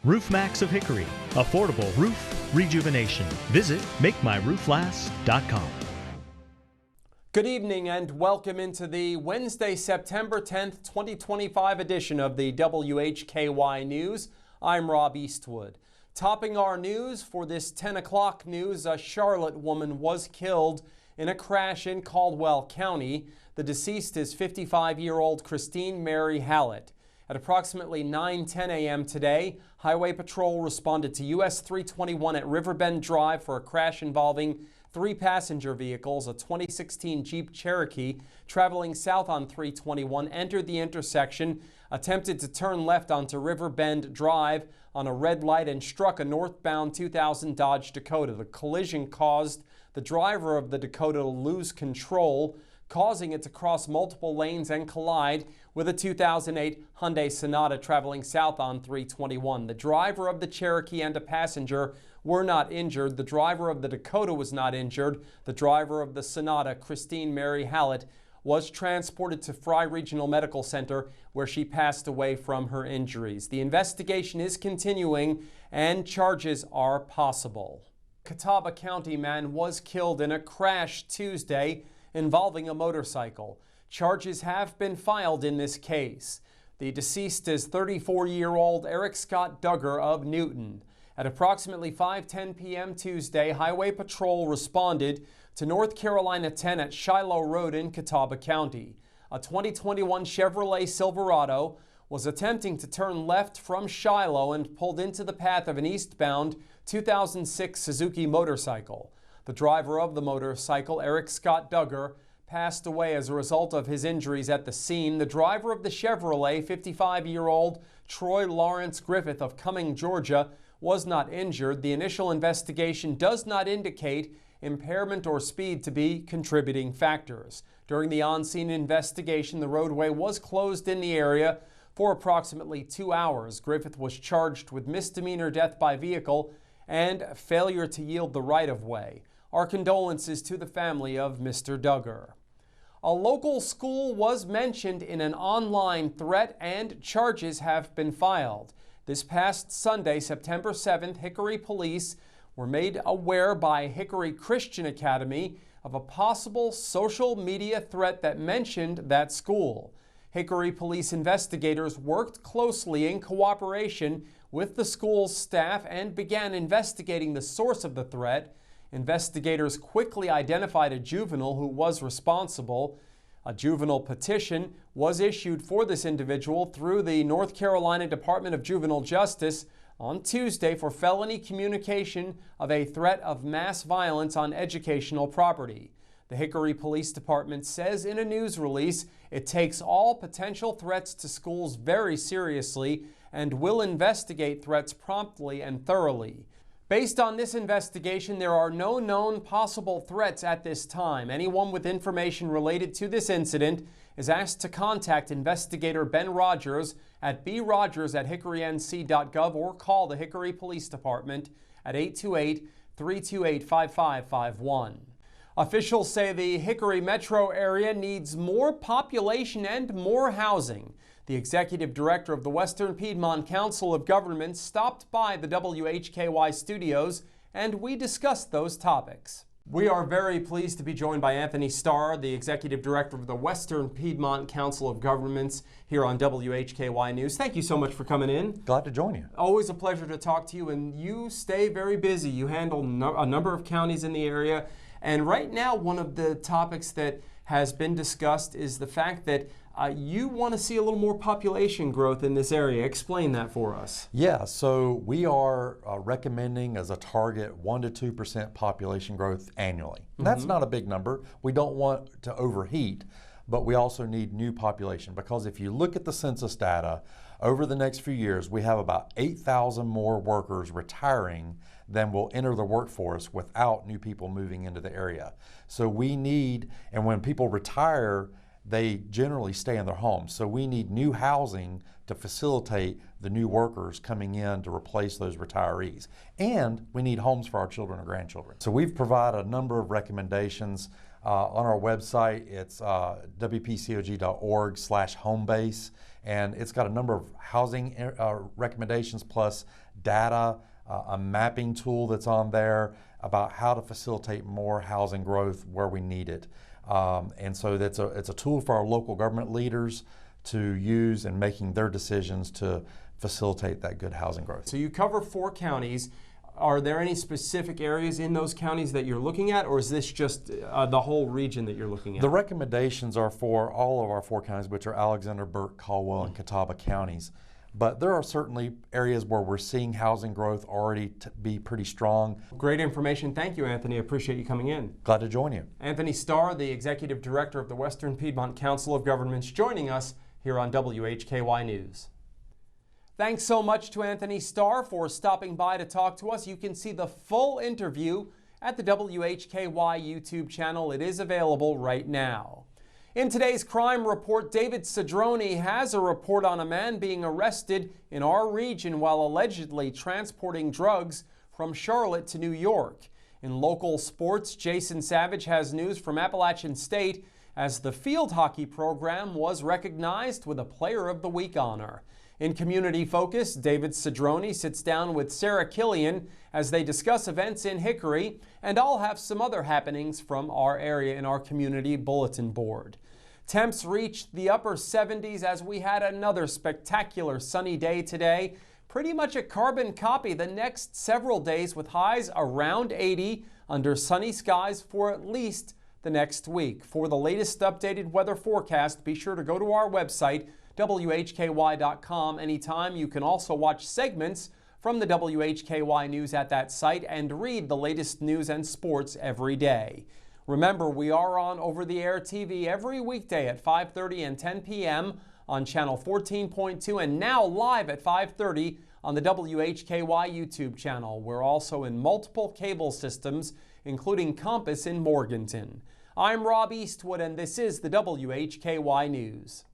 Roof Max of Hickory. Affordable roof rejuvenation. Visit MakeMyRoofLast.com. Good evening and welcome into the Wednesday, September 10th, 2025 edition of the WHKY News. I'm Rob Eastwood. Topping our news for this 10 o'clock news, a Charlotte woman was killed in a crash in Caldwell County. The deceased is 55-year-old Christine Mary Hallett. At approximately 9:10 a.m. today, Highway Patrol responded to US 321 at Riverbend Drive for a crash involving 3 passenger vehicles. A 2016 Jeep Cherokee traveling south on 321 entered the intersection, attempted to turn left onto Riverbend Drive on a red light and struck a northbound 2000 Dodge Dakota. The collision caused the driver of the Dakota to lose control, causing it to cross multiple lanes and collide with a 2008 Hyundai Sonata traveling south on 321. The driver of the Cherokee and a passenger were not injured. The driver of the Dakota was not injured. The driver of the Sonata, Christine Mary Hallett, was transported to Fry Regional Medical Center where she passed away from her injuries. The investigation is continuing and charges are possible. Catawba County man was killed in a crash Tuesday involving a motorcycle. Charges have been filed in this case. The deceased is 34-year-old Eric Scott Duggar of Newton. At approximately 5:10 p.m. Tuesday, Highway Patrol responded to North Carolina 10 at Shiloh Road in Catawba County. A 2021 Chevrolet Silverado was attempting to turn left from Shiloh and pulled into the path of an eastbound 2006 Suzuki motorcycle. The driver of the motorcycle, Eric Scott Duggar, passed away as a result of his injuries at the scene. The driver of the Chevrolet, 55-year-old Troy Lawrence Griffith of Cumming, Georgia, was not injured. The initial investigation does not indicate impairment or speed to be contributing factors. During the on-scene investigation, the roadway was closed in the area for approximately 2 hours. Griffith was charged with misdemeanor death by vehicle and failure to yield the right-of-way. Our condolences to the family of Mr. Duggar. A local school was mentioned in an online threat and charges have been filed. This past Sunday, September 7th, Hickory police were made aware by Hickory Christian Academy of a possible social media threat that mentioned that school. Hickory police investigators worked closely in cooperation with the school's staff and began investigating the source of the threat. Investigators quickly identified a juvenile who was responsible. A juvenile petition was issued for this individual through the North Carolina Department of Juvenile Justice on Tuesday for felony communication of a threat of mass violence on educational property. The Hickory Police Department says in a news release it takes all potential threats to schools very seriously and will investigate threats promptly and thoroughly. Based on this investigation, there are no known possible threats at this time. Anyone with information related to this incident is asked to contact investigator Ben Rogers at brogers@hickorync.gov or call the Hickory Police Department at 828-328-5551. Officials say the Hickory metro area needs more population and more housing. The executive director of the Western Piedmont Council of Governments stopped by the WHKY studios, and we discussed those topics. We are very pleased to be joined by Anthony Starr, the executive director of the Western Piedmont Council of Governments, here on WHKY News. Thank you so much for coming in. Glad to join you. Always a pleasure to talk to you, and you stay very busy. You handle a number of counties in the area, and right now one of the topics that has been discussed is the fact that you want to see a little more population growth in this area. Explain that for us. Yeah, so we are recommending as a target 1 to 2% population growth annually. And that's not a big number. We don't want to overheat, but we also need new population because if you look at the census data, over the next few years, we have about 8,000 more workers retiring than will enter the workforce without new people moving into the area. So we need, and when people retire, they generally stay in their homes. So we need new housing to facilitate the new workers coming in to replace those retirees. And we need homes for our children and grandchildren. So we've provided a number of recommendations on our website. It's wpcog.org/homebase. And it's got a number of housing recommendations plus data, a mapping tool that's on there about how to facilitate more housing growth where we need it. And so it's a tool for our local government leaders to use in making their decisions to facilitate that good housing growth. So you cover 4 counties. Are there any specific areas in those counties that you're looking at, or is this just the whole region that you're looking at? The recommendations are for all of our 4 counties, which are Alexander, Burke, Caldwell, and Catawba counties. But there are certainly areas where we're seeing housing growth already to be pretty strong. Great information. Thank you, Anthony. I appreciate you coming in. Glad to join you. Anthony Starr, the Executive Director of the Western Piedmont Council of Governments, joining us here on WHKY News. Thanks so much to Anthony Starr for stopping by to talk to us. You can see the full interview at the WHKY YouTube channel. It is available right now. In today's crime report, David Cedrone has a report on a man being arrested in our region while allegedly transporting drugs from Charlotte to New York. In local sports, Jason Savage has news from Appalachian State as the field hockey program was recognized with a Player of the Week honor. In Community Focus, David Cedrone sits down with Sarah Killian as they discuss events in Hickory, and I'll have some other happenings from our area in our community bulletin board. Temps reached the upper 70s as we had another spectacular sunny day today. Pretty much a carbon copy the next several days with highs around 80 under sunny skies for at least the next week. For the latest updated weather forecast, be sure to go to our website, WHKY.com. Anytime. You can also watch segments from the WHKY News at that site and read the latest news and sports every day. Remember, we are on over-the-air TV every weekday at 5:30 and 10 p.m. on channel 14.2 and now live at 5:30 on the WHKY YouTube channel. We're also in multiple cable systems, including Compass in Morganton. I'm Rob Eastwood, and this is the WHKY News.